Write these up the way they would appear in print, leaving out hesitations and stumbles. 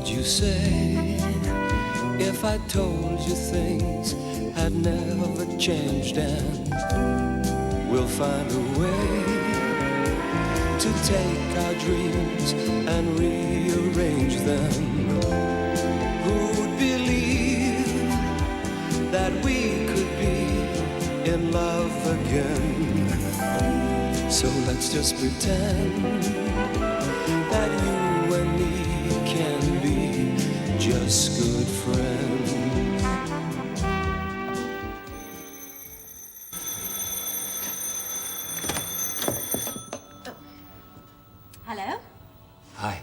would you say if I told you things had never changed and we'll find a way to take our dreams and rearrange them? Who'd believe that we could be in love again? So let's just pretend that you and me can be just good friends. Oh. Hello? Hi.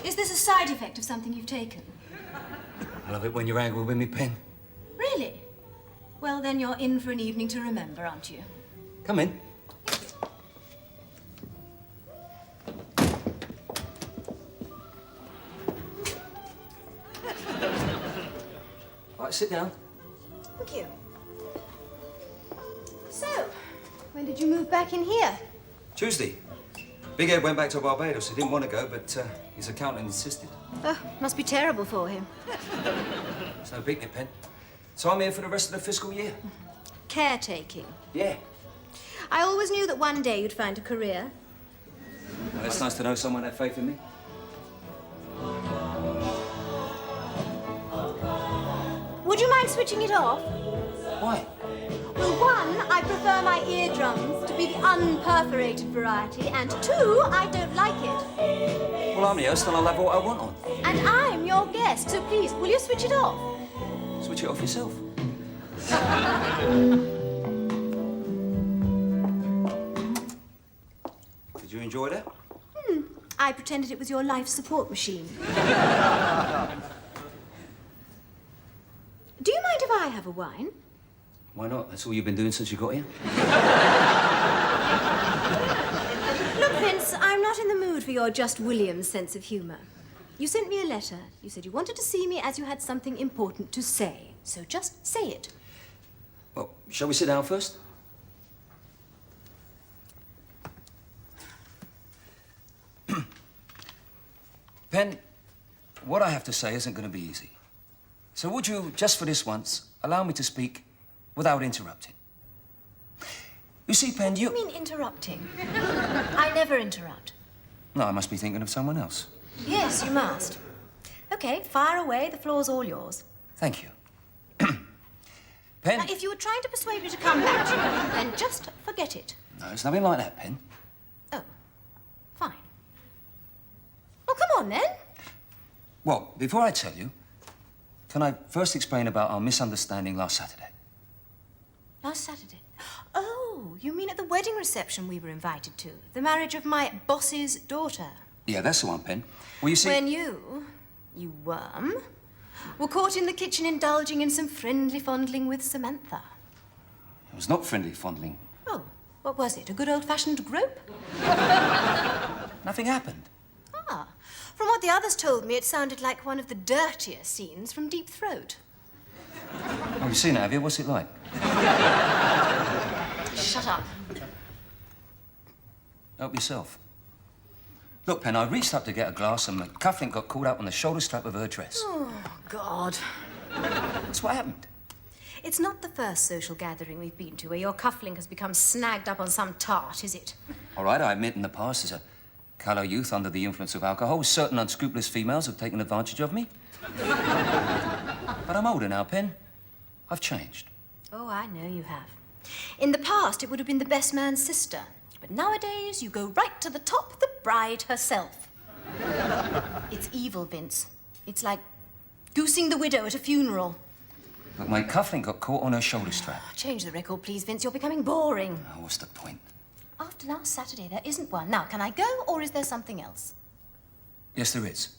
Is this a side effect of something you've taken? I love it when you're angry with me, Pen. Really? Well, then you're in for an evening to remember, aren't you? Come in. All right, sit down. Thank you. So, when did you move back in here? Tuesday. Big Ed went back to Barbados. He didn't want to go, but his accountant insisted. Oh, must be terrible for him. It's no big, Pen. So I'm here for the rest of the fiscal year. Caretaking. Yeah. I always knew that one day you'd find a career. Well, it's nice to know someone had faith in me. Would you mind switching it off? Why? Well, one, I prefer my eardrums to be the unperforated variety, and two, I don't like it. Well, I'm the host and I'll have what I want on. And I'm your guest, so please, will you switch it off? Switch it off yourself. Did you enjoy that? I pretended it was your life support machine. Do you mind if I have a wine? Why not? That's all you've been doing since you got here. Look, Vince, I'm not in the mood for your Just Williams sense of humour. You sent me a letter. You said you wanted to see me as you had something important to say. So just say it. Well, shall we sit down first? Pen, what I have to say isn't going to be easy. So would you, just for this once, allow me to speak without interrupting? You see, Pen, What do you mean interrupting? I never interrupt. No, I must be thinking of someone else. Yes, you must. Okay, fire away. The floor's all yours. Thank you. Pen... Now, if you were trying to persuade me to come back to you, then just forget it. No, it's nothing like that, Pen. Oh, fine. Well, come on, then. Well, before I tell you, can I first explain about our misunderstanding last Saturday? Last Saturday? Oh, you mean at the wedding reception we were invited to? The marriage of my boss's daughter? Yeah, that's the one, Pen. Well, you see... When you worm, were caught in the kitchen indulging in some friendly fondling with Samantha. It was not friendly fondling. Oh, what was it? A good old-fashioned grope? Nothing happened. Ah, from what the others told me, it sounded like one of the dirtier scenes from Deep Throat. Oh, you've seen it, have you? What's it like? Shut up. Help yourself. Look, Pen, I reached up to get a glass and the cufflink got caught up on the shoulder strap of her dress. Oh, God. That's what happened. It's not the first social gathering we've been to where your cufflink has become snagged up on some tart, is it? All right, I admit in the past, as a callow youth under the influence of alcohol, certain unscrupulous females have taken advantage of me. But I'm older now, Pen. I've changed. Oh, I know you have. In the past, it would have been the best man's sister. But nowadays, you go right to the top, the bride herself. It's evil, Vince. It's like goosing the widow at a funeral. Look, my cufflink got caught on her shoulder strap. Change the record, please, Vince. You're becoming boring. Oh, what's the point? After last Saturday, there isn't one. Now, can I go, or is there something else? Yes, there is.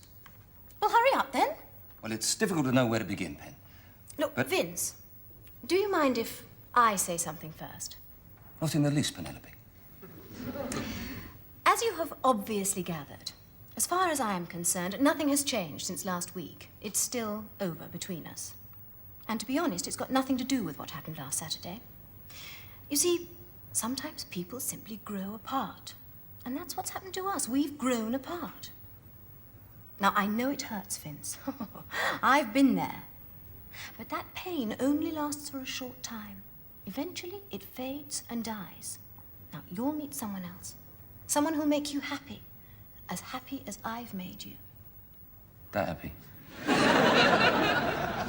Well, hurry up, then. Well, it's difficult to know where to begin, Pen. Look, But- Vince, do you mind if I say something first? Not in the least, Penelope. As you have obviously gathered, as far as I am concerned, nothing has changed since last week. It's still over between us. And to be honest, it's got nothing to do with what happened last Saturday. You see, sometimes people simply grow apart. And that's what's happened to us. We've grown apart. Now, I know it hurts, Vince. I've been there. But that pain only lasts for a short time. Eventually, it fades and dies. Now, you'll meet someone else. Someone who'll make you happy. As happy as I've made you. That happy?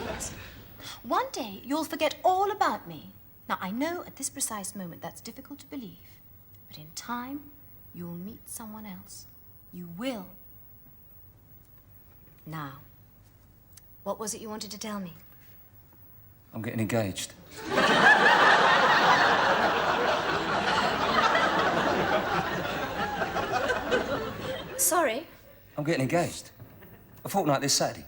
Yes. One day, you'll forget all about me. Now, I know at this precise moment that's difficult to believe. But in time, you'll meet someone else. You will. Now, what was it you wanted to tell me? I'm getting engaged. Sorry. I'm getting engaged. A fortnight this Saturday.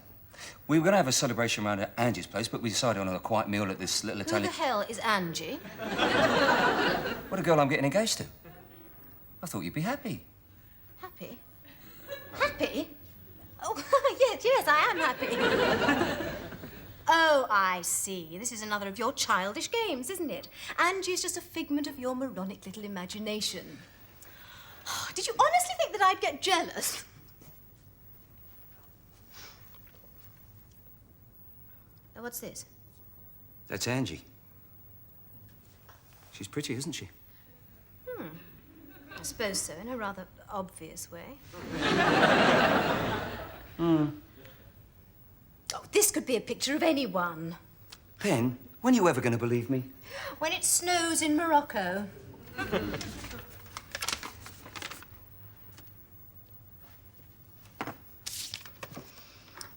We were going to have a celebration around at Angie's place, but we decided on a quiet meal at this little Who Italian... the hell is Angie? What a girl I'm getting engaged to. I thought you'd be happy. Happy? Happy? Oh, yes, I am happy. Oh, I see. This is another of your childish games, isn't it? Angie's just a figment of your moronic little imagination. Did you honestly think that I'd get jealous? Now, what's this? That's Angie. She's pretty, isn't she? I suppose so, in a rather obvious way. Oh, this could be a picture of anyone. Pen, when are you ever going to believe me? When it snows in Morocco.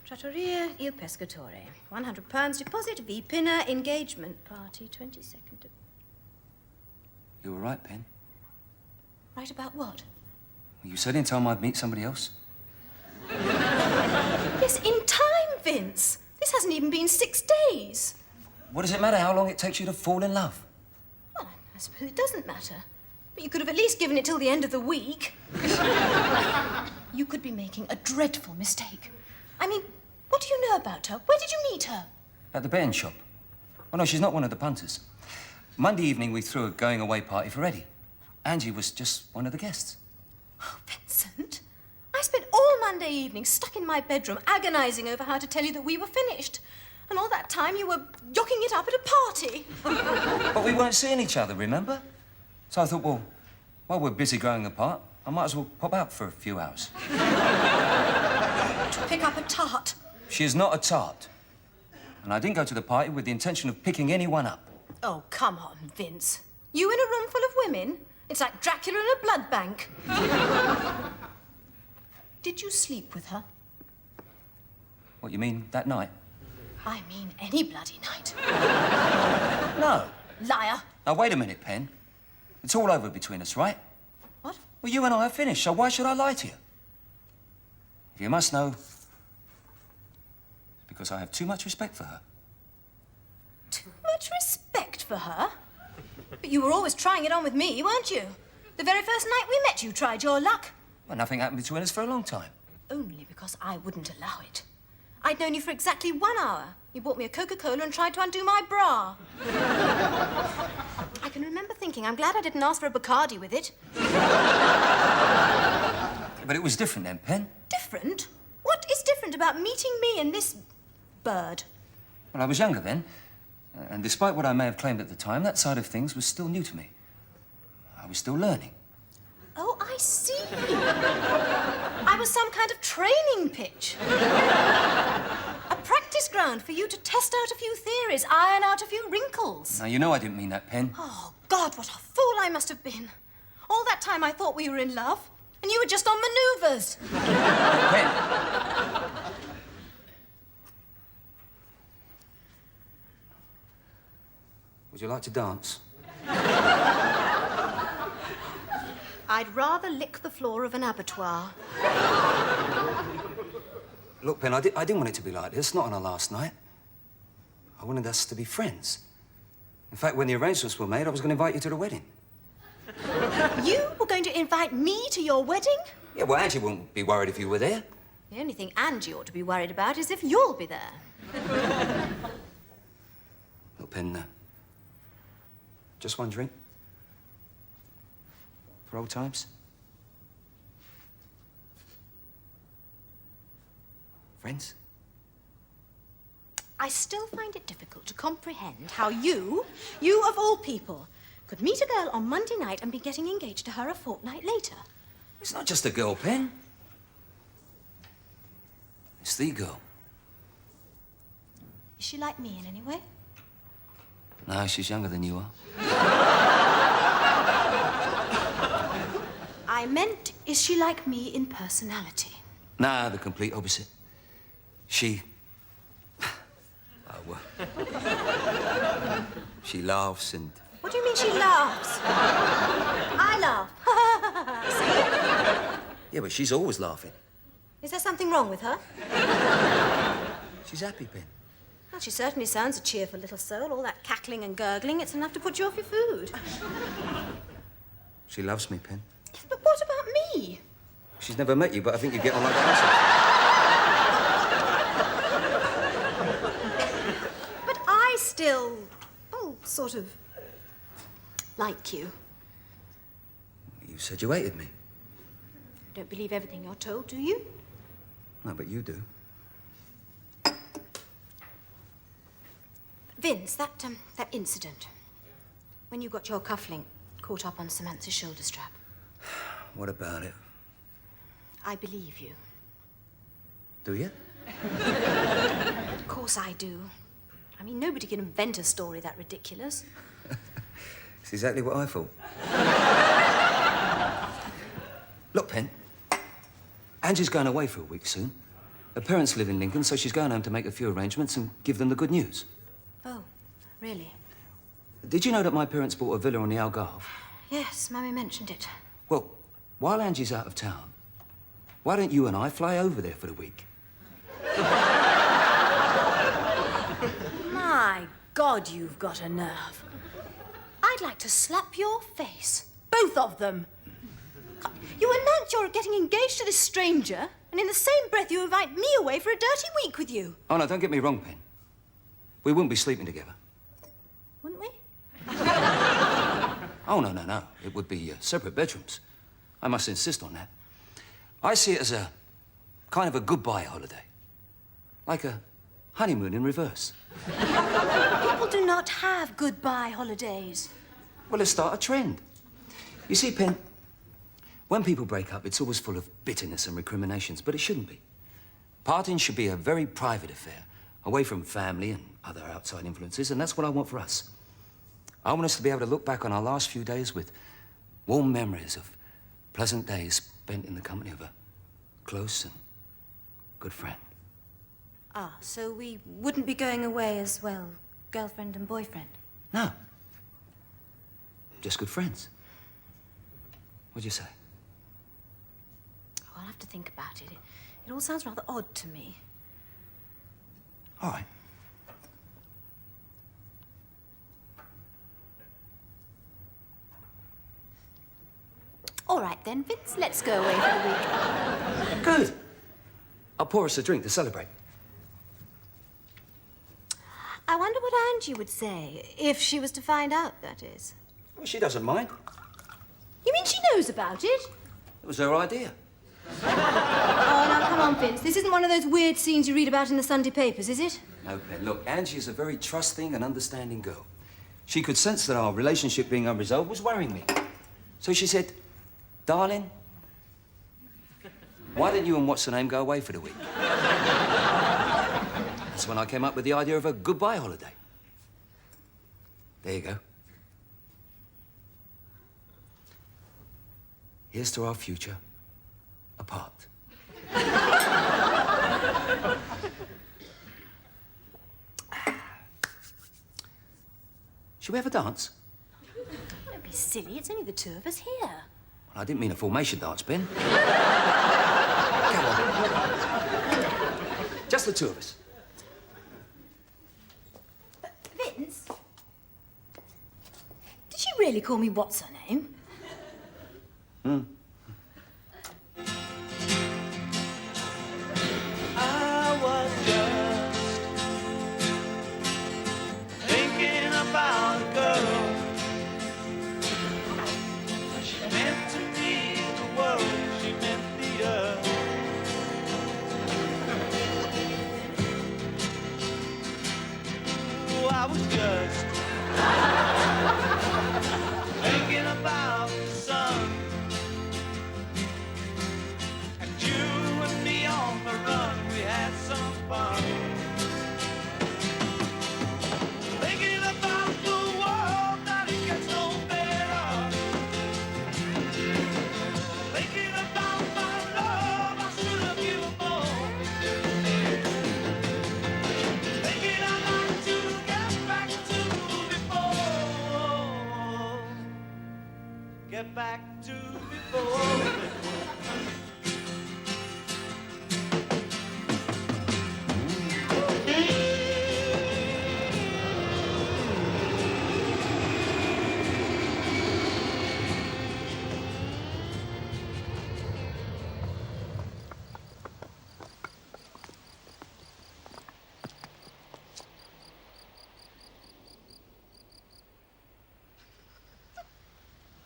Trattoria Il Pescatore. £100 deposit, V Pinner, engagement party, 22nd of... You were right, Pen. Right about what? You said in time I'd meet somebody else. Yes, in time, Vince. This hasn't even been 6 days. What does it matter how long it takes you to fall in love? Well, I suppose it doesn't matter. But you could have at least given it till the end of the week. You could be making a dreadful mistake. I mean, what do you know about her? Where did you meet her? At the betting shop. Oh, no, she's not one of the punters. Monday evening, we threw a going-away party for Eddie. Angie was just one of the guests. Oh, Vincent. I spent all Monday evening stuck in my bedroom agonizing over how to tell you that we were finished. And all that time you were yocking it up at a party. But we weren't seeing each other, remember? So I thought, well, while we're busy growing apart, I might as well pop out for a few hours. To pick up a tart. She is not a tart. And I didn't go to the party with the intention of picking anyone up. Oh, come on, Vince. You in a room full of women? It's like Dracula in a blood bank. Did you sleep with her? What, you mean that night? I mean any bloody night. No. Liar. Now, wait a minute, Pen. It's all over between us, right? What? Well, you and I are finished, so why should I lie to you? If you must know, it's because I have too much respect for her. Too much respect for her? But you were always trying it on with me, weren't you? The very first night we met, you tried your luck. Well, nothing happened between us for a long time. Only because I wouldn't allow it. I'd known you for exactly 1 hour. You bought me a Coca-Cola and tried to undo my bra. I can remember thinking, I'm glad I didn't ask for a Bacardi with it. But it was different then, Pen. Different? What is different about meeting me and this bird? Well, I was younger then, and despite what I may have claimed at the time, that side of things was still new to me. I was still learning. Oh, I see. I was some kind of training pitch. A practice ground for you to test out a few theories, iron out a few wrinkles. Now, you know I didn't mean that, Pen. Oh, God, what a fool I must have been. All that time I thought we were in love, and you were just on manoeuvres. Pen! Would you like to dance? I'd rather lick the floor of an abattoir. Look, Pen, I didn't want it to be like this, not on our last night. I wanted us to be friends. In fact, when the arrangements were made, I was going to invite you to the wedding. You were going to invite me to your wedding? Yeah, well, Angie wouldn't be worried if you were there. The only thing Angie ought to be worried about is if you'll be there. Look, Pen, just one drink? For old times? Friends? I still find it difficult to comprehend how you of all people, could meet a girl on Monday night and be getting engaged to her a fortnight later. It's not just a girl, Pen. It's the girl. Is she like me in any way? No, she's younger than you are. I meant, is she like me in personality? Nah, the complete opposite. She... she laughs and... What do you mean she laughs? I laugh. Yeah, but she's always laughing. Is there something wrong with her? She's happy, Pen. Well, she certainly sounds a cheerful little soul. All that cackling and gurgling, it's enough to put you off your food. She loves me, Pen. But what about me? She's never met you, but I think you get on like that. But I still, sort of like you. You said you hated me. Don't believe everything you're told, do you? No, but you do. Vince, that incident, when you got your cufflink caught up on Samantha's shoulder strap. What about it? I believe you. Do you? Of course I do. I mean, nobody can invent a story that ridiculous. It's exactly what I thought. Look, Pen. Angie's going away for a week soon. Her parents live in Lincoln, so she's going home to make a few arrangements and give them the good news. Oh, really? Did you know that my parents bought a villa on the Algarve? Yes, Mummy mentioned it. Well, while Angie's out of town, why don't you and I fly over there for the week? My God, you've got a nerve. I'd like to slap your face. Both of them. You announce you're getting engaged to this stranger, and in the same breath you invite me away for a dirty week with you. Oh, no, don't get me wrong, Pen. We wouldn't be sleeping together. Wouldn't we? Oh, no. It would be separate bedrooms. I must insist on that. I see it as a kind of a goodbye holiday. Like a honeymoon in reverse. People do not have goodbye holidays. Well, let's start a trend. You see, Pen, when people break up, it's always full of bitterness and recriminations, but it shouldn't be. Parting should be a very private affair, away from family and other outside influences, and that's what I want for us. I want us to be able to look back on our last few days with warm memories of pleasant days spent in the company of a close and good friend. Ah, so we wouldn't be going away as, well, girlfriend and boyfriend? No. Just good friends. What'd you say? Oh, I'll have to think about it. It all sounds rather odd to me. All right. All right, then, Vince, let's go away for the week. Good. I'll pour us a drink to celebrate. I wonder what Angie would say, if she was to find out, that is. Well, she doesn't mind. You mean she knows about it? It was her idea. Oh, now, come on, Vince. This isn't one of those weird scenes you read about in the Sunday papers, is it? No, Pen. Look, Angie is a very trusting and understanding girl. She could sense that our relationship being unresolved was worrying me. So she said, darling, why don't you and what's-her-name go away for the week? That's when I came up with the idea of a goodbye holiday. There you go. Here's to our future, apart. Should we have a dance? Don't be silly. It's only the two of us here. Well, I didn't mean a formation dance, Ben. Come on. Just the two of us. Vince? Did she really call me what's-her-name? I was just thinking about a girl. She meant to me the world, she meant the earth. get back to before.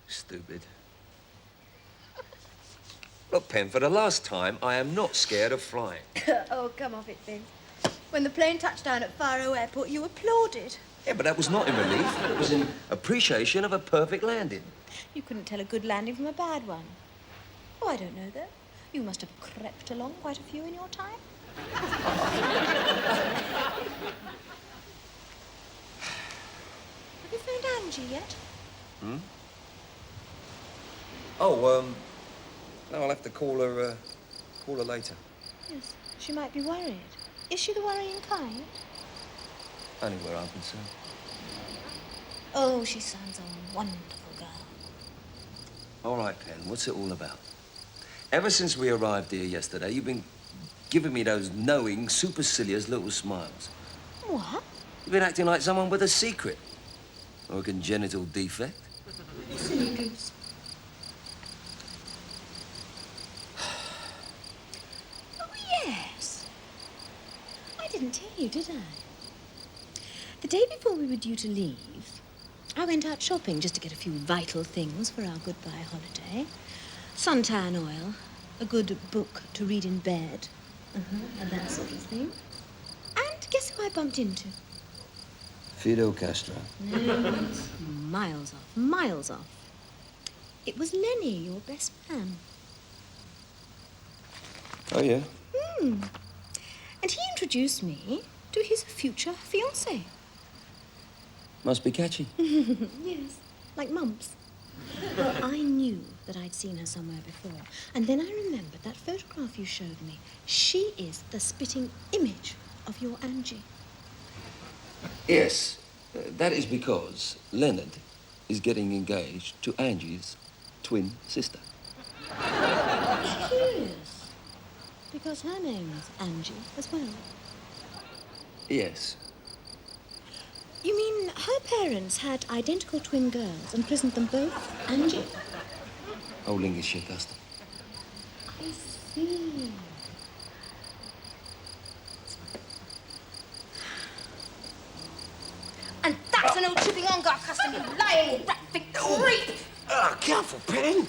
Stupid. Look, Pen, for the last time, I am not scared of flying. Oh, come off it, Vince. When the plane touched down at Faro Airport, you applauded. Yeah, but that was not in relief. It was in appreciation of a perfect landing. You couldn't tell a good landing from a bad one. Oh, I don't know, though. You must have crept along quite a few in your time. Have you phoned Angie yet? Oh, no, I'll have to call her later. Yes, she might be worried. Is she the worrying kind? Only where I'm concerned. Oh, she sounds a wonderful girl. All right, Pen, what's it all about? Ever since we arrived here yesterday, you've been giving me those knowing, supercilious little smiles. What? You've been acting like someone with a secret. Or a congenital defect. Silly goose. Oh, yes. I didn't tell you, did I? The day before we were due to leave, I went out shopping just to get a few vital things for our goodbye holiday. Suntan oil, a good book to read in bed, and that sort of thing. And guess who I bumped into? Fidel Castro. No, miles off, miles off. It was Lenny, your best man. Oh, yeah? And he introduced me to his future fiancée. Must be catchy. Yes, like mumps. Well, I knew that I'd seen her somewhere before. And then I remembered that photograph you showed me. She is the spitting image of your Angie. Yes, that is because Leonard is getting engaged to Angie's twin sister. Curious. Because her name is Angie as well. Yes. You mean her parents had identical twin girls and christened them both Angie? Oh, Lincolnshire custom. I see. And that's an old chipping on guard custom, you lying rat-ficked creep! Careful, Pen.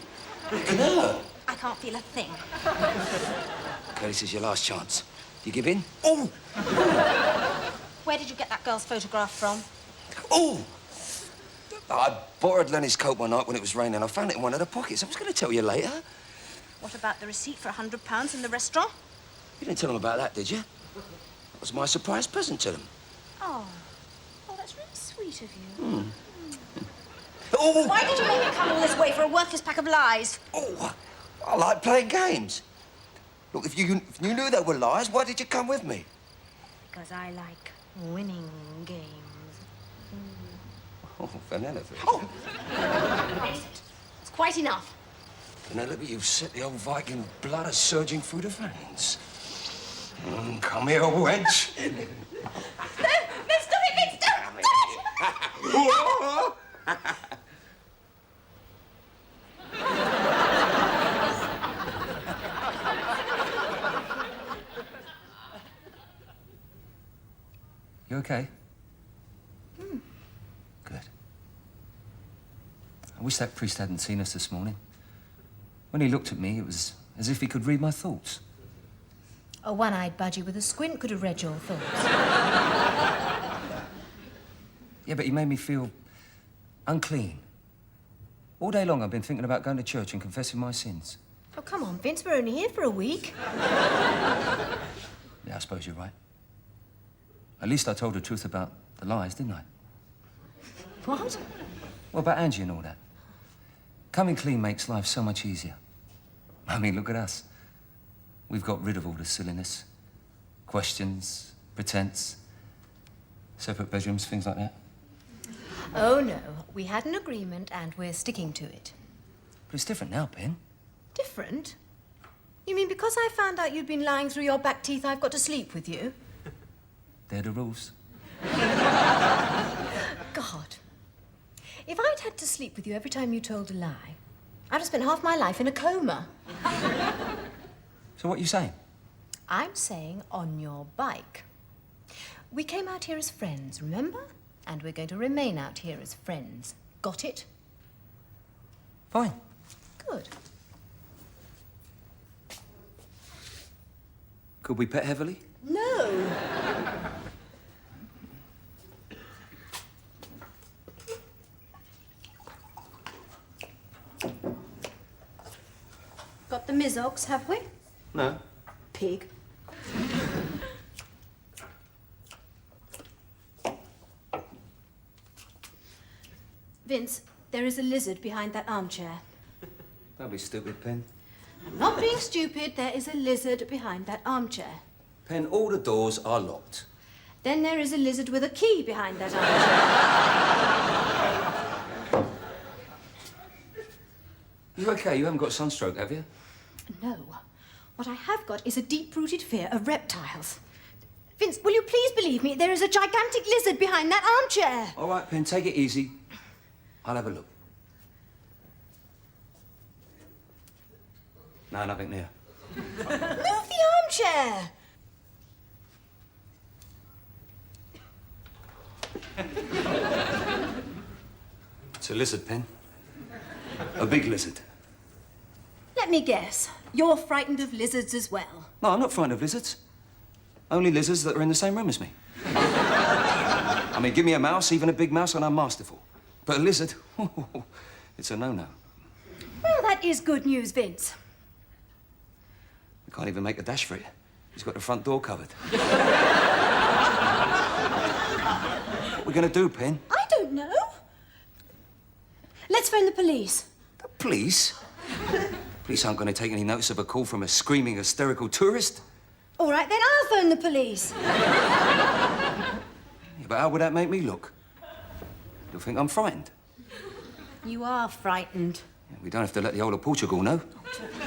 Look at her. I can't feel a thing. Okay, this is your last chance. You give in? Oh! Where did you get that girl's photograph from? Oh! I borrowed Lenny's coat one night when it was raining. I found it in one of the pockets. I was going to tell you later. What about the receipt for £100 in the restaurant? You didn't tell them about that, did you? That was my surprise present to them. Oh, that's really sweet of you. Oh! Why did you make me come all this way for a worthless pack of lies? Oh, I like playing games. Look, if you knew they were lies, why did you come with me? Because I like winning games. Oh, Penelope. Oh! It's quite enough. Penelope, you've set the old Viking blood surging through the veins. Come here, wench. No, stop it, Vince! Stop it! You okay? Good. I wish that priest hadn't seen us this morning. When he looked at me, it was as if he could read my thoughts. A one-eyed budgie with a squint could have read your thoughts. Yeah, but he made me feel unclean. All day long, I've been thinking about going to church and confessing my sins. Oh, come on, Vince, we're only here for a week. Yeah, I suppose you're right. At least I told the truth about the lies, didn't I? What? Well, about Angie and all that. Coming clean makes life so much easier. I mean, look at us. We've got rid of all the silliness. Questions, pretense, separate bedrooms, things like that. Oh, no. We had an agreement and we're sticking to it. But it's different now, Pen. Different? You mean because I found out you'd been lying through your back teeth, I've got to sleep with you? They're the rules. God. If I'd had to sleep with you every time you told a lie, I'd have spent half my life in a coma. So what are you saying? I'm saying on your bike. We came out here as friends, remember? And we're going to remain out here as friends. Got it? Fine. Good. Could we pet heavily? No. Got the Mizox, have we? No. Pig. Vince, there is a lizard behind that armchair. Don't be stupid, Pen. I'm not being stupid. There is a lizard behind that armchair. Pen, all the doors are locked. Then there is a lizard with a key behind that armchair. You okay? You haven't got sunstroke, have you? No. What I have got is a deep-rooted fear of reptiles. Vince, will you please believe me? There is a gigantic lizard behind that armchair. All right, Pen, take it easy. I'll have a look. No, nothing there. Move the armchair. It's a lizard, Pen. A big lizard. Let me guess. You're frightened of lizards as well. No, I'm not frightened of lizards. Only lizards that are in the same room as me. I mean, give me a mouse, even a big mouse, and I'm masterful. But a lizard, it's a no-no. Well, that is good news, Vince. We can't even make a dash for it. He's got the front door covered. What are we going to do, Pen? I don't know. Let's phone the police. The police? Police aren't going to take any notice of a call from a screaming, hysterical tourist. All right, then I'll phone the police. Yeah, but how would that make me look? You'll think I'm frightened. You are frightened. Yeah, we don't have to let the whole of Portugal know.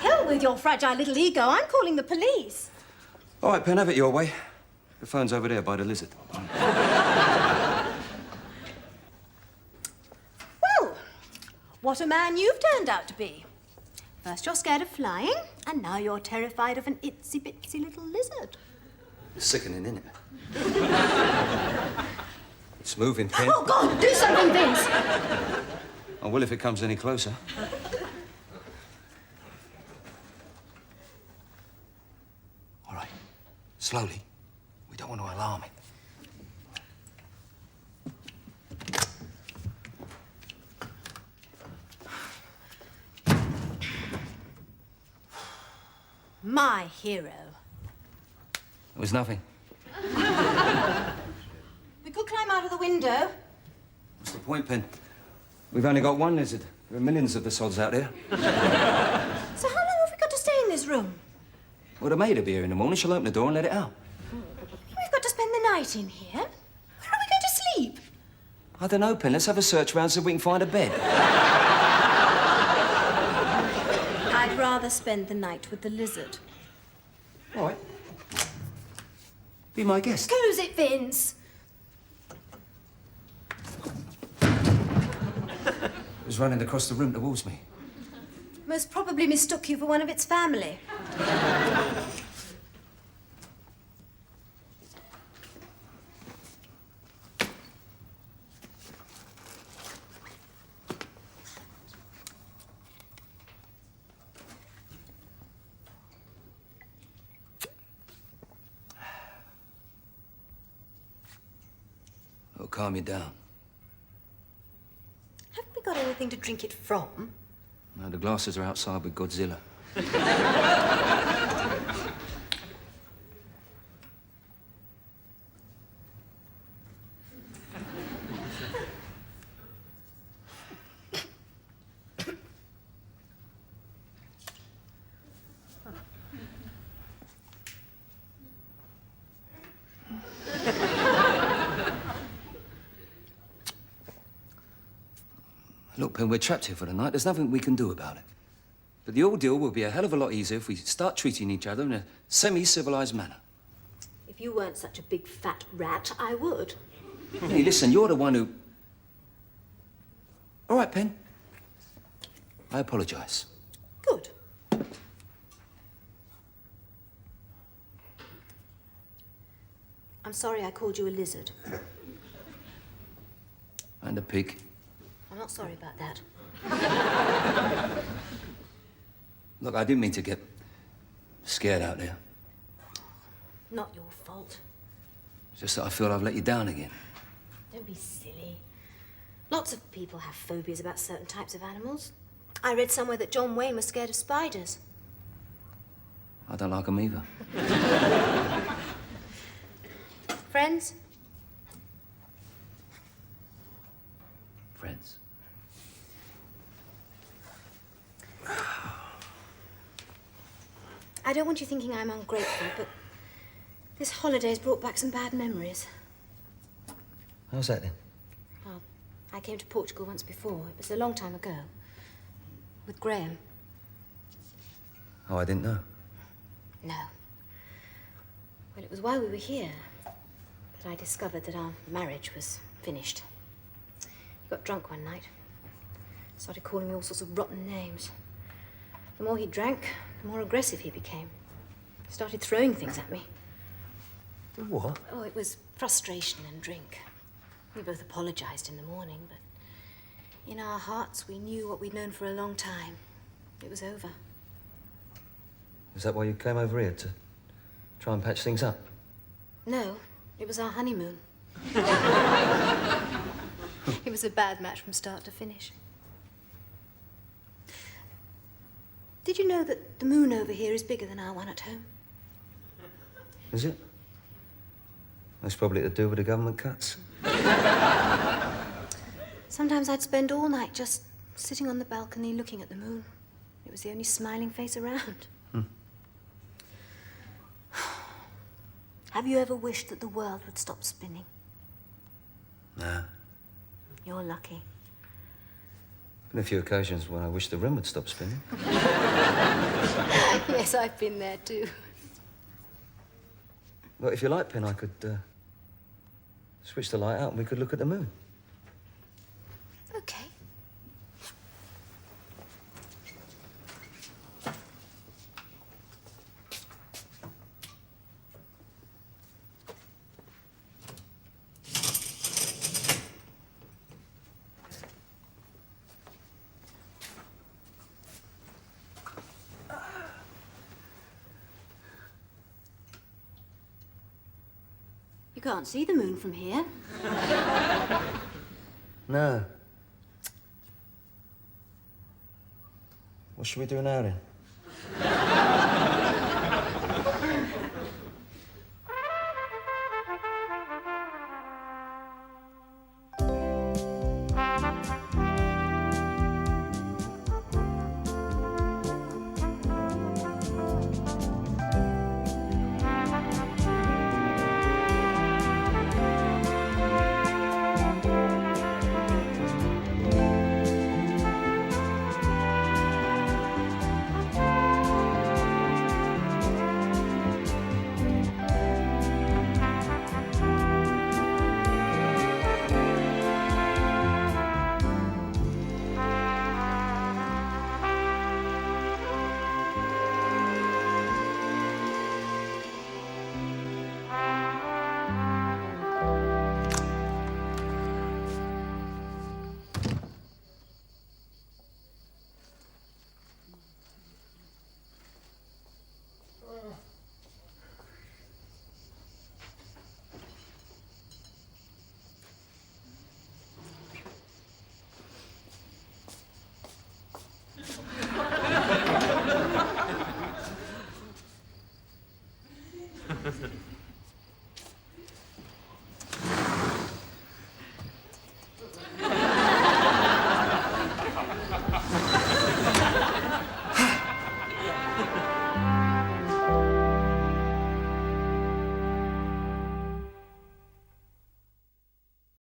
Hell with your fragile little ego. I'm calling the police. All right, Pen, have it your way. The phone's over there by the lizard. Well, what a man you've turned out to be. First you're scared of flying, and now you're terrified of an itsy-bitsy little lizard. Sickening, isn't it? It's moving, Pen. Oh, God, do something, Vince. I will if it comes any closer. All right. Slowly. We don't want to alarm it. My hero. It was nothing. We could climb out of the window. What's the point, Pen? We've only got one lizard. There are millions of the sods out there. So how long have we got to stay in this room? Well, the maid will be here in the morning. She'll open the door and let it out. We've got to spend the night in here. Where are we going to sleep? I don't know, Pen. Let's have a search round so we can find a bed. I'd rather spend the night with the lizard. All right. Be my guest. Close it, Vince. It was running across the room towards me. Most probably mistook you for one of its family. It'll calm you down. Haven't we got anything to drink it from? No, the glasses are outside with Godzilla. Look, Pen, we're trapped here for the night. There's nothing we can do about it. But the ordeal will be a hell of a lot easier if we start treating each other in a semi-civilized manner. If you weren't such a big fat rat, I would. Hey, listen, you're the one who... All right, Pen. I apologize. Good. I'm sorry I called you a lizard. And a pig. I'm not sorry about that. Look, I didn't mean to get scared out there. Not your fault. It's just that I feel I've let you down again. Don't be silly. Lots of people have phobias about certain types of animals. I read somewhere that John Wayne was scared of spiders. I don't like them either. Friends? Friends. I don't want you thinking I'm ungrateful, but this holiday's brought back some bad memories. How's that then? Well, I came to Portugal once before. It was a long time ago. With Graham. Oh, I didn't know. No. Well, it was while we were here that I discovered that our marriage was finished. He got drunk one night. Started calling me all sorts of rotten names. The more he drank, the more aggressive he became. Started throwing things at me. What? Oh, it was frustration and drink. We both apologized in the morning, but in our hearts we knew what we'd known for a long time. It was over. Is that why you came over here, to try and patch things up? No, it was our honeymoon. It was a bad match from start to finish. Did you know that the moon over here is bigger than our one at home? Is it? That's probably to do with the government cuts. Sometimes I'd spend all night just sitting on the balcony looking at the moon. It was the only smiling face around. Have you ever wished that the world would stop spinning? Nah. You're lucky. Been a few occasions when I wish the room would stop spinning. Yes, I've been there too. Well, if you like, Pen, I could switch the light out and we could look at the moon. Okay. You can't see the moon from here. No. What should we do now, then?